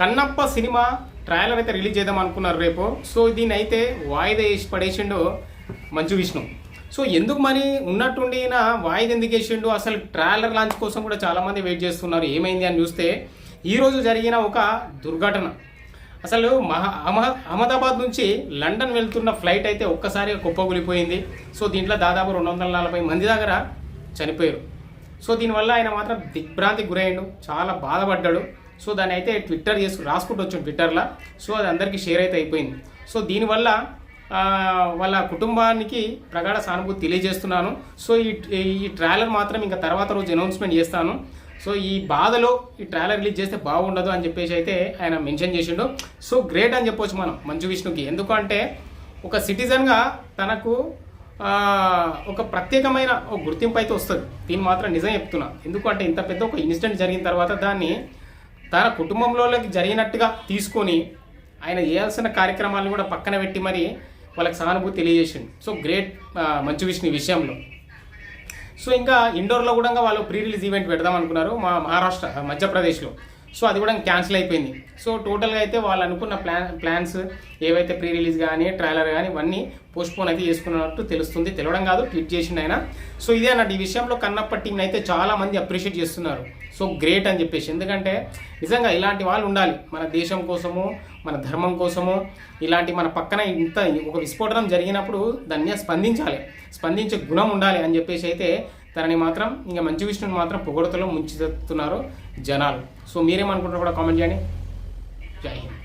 Kannappa cinema trailer అయితే release చేద్దాం అనుకున్నారు రేపు. సో దీన్ని అయితే వాయిదా వేసి పడేసిండు మంచు విష్ణు. సో ఎందుకు మరి ఉన్నట్టుండి వాయిదా ఎందుకు వేసిండు? అసలు ట్రైలర్ లాంచ్ కోసం కూడా చాలామంది వెయిట్ చేస్తున్నారు. ఏమైంది అని చూస్తే ఈరోజు జరిగిన ఒక దుర్ఘటన. అసలు అహ్మదాబాద్ నుంచి లండన్ వెళ్తున్న ఫ్లైట్ అయితే ఒక్కసారిగా కుప్పకూలిపోయింది. సో దీంట్లో దాదాపు 240 మంది దగ్గర చనిపోయారు. సో దీనివల్ల ఆయన మాత్రం దిగ్భ్రాంతికి గురయ్యాడు, చాలా బాధపడ్డాడు. సో దాన్ని అయితే ట్విట్టర్ రాసుకుంటూ వచ్చాడు ట్విట్టర్లో. సో అది అందరికీ షేర్ అయితే అయిపోయింది. సో దీనివల్ల వాళ్ళ కుటుంబానికి ప్రగాఢ సానుభూతి తెలియజేస్తున్నాను. సో ఈ ట్రైలర్ మాత్రం ఇంకా తర్వాత రోజు అనౌన్స్మెంట్ చేస్తాను. సో ఈ బాధలో ఈ ట్రైలర్ రిలీజ్ చేస్తే బాగుండదు అని చెప్పేసి అయితే ఆయన మెన్షన్ చేసిండు. సో గ్రేట్ అని చెప్పొచ్చు మనం మంచు విష్ణుకి. ఎందుకంటే ఒక సిటిజన్గా తనకు ఒక ప్రత్యేకమైన ఒక గుర్తింపు అయితే వస్తుంది. దీన్ని మాత్రం నిజం చెప్తున్నా. ఎందుకంటే ఇంత పెద్ద ఒక ఇన్సిడెంట్ జరిగిన తర్వాత దాన్ని తన కుటుంబంలోకి జరిగినట్టుగా తీసుకొని ఆయన చేయాల్సిన కార్యక్రమాలను కూడా పక్కన పెట్టి మరి వాళ్ళకి సానుభూతి తెలియజేసింది. సో గ్రేట్ మంచు విష్ణు ఈ విషయంలో. సో ఇంకా ఇండోర్లో కూడా వాళ్ళు ప్రీ రిలీజ్ ఈవెంట్ పెడదాం అనుకున్నారు మహారాష్ట్ర మధ్యప్రదేశ్లో. సో అది కూడా క్యాన్సిల్ అయిపోయింది. సో టోటల్గా అయితే వాళ్ళు అనుకున్న ప్లాన్స్ ఏవైతే ప్రీ రిలీజ్ కానీ ట్రైలర్ కానీ ఇవన్నీ పోస్ట్పోన్ అయితే చేసుకున్నట్టు తెలుస్తుంది. తెలవడం కాదు, ట్వీట్ చేసిండు ఆయన. సో ఇదే అన్నట్టు ఈ విషయంలో కన్నప్ప టీంని అయితే చాలామంది అప్రిషియేట్ చేస్తున్నారు. సో గ్రేట్ అని చెప్పేసి. ఎందుకంటే నిజంగా ఇలాంటి వాళ్ళు ఉండాలి మన దేశం కోసము, మన ధర్మం కోసము. ఇలాంటి మన పక్కన ఇంత ఒక విస్ఫోటనం జరిగినప్పుడు దాన్ని స్పందించే గుణం ఉండాలి అని చెప్పేసి అయితే తనని మాత్రం ఇంకా మంచు విష్ణుని మాత్రం పొగడతలో ముంచెత్తుతున్నారు జనాలు. సో మీరేమనుకుంటారో కూడా కామెంట్ చేయండి. జై హింద్.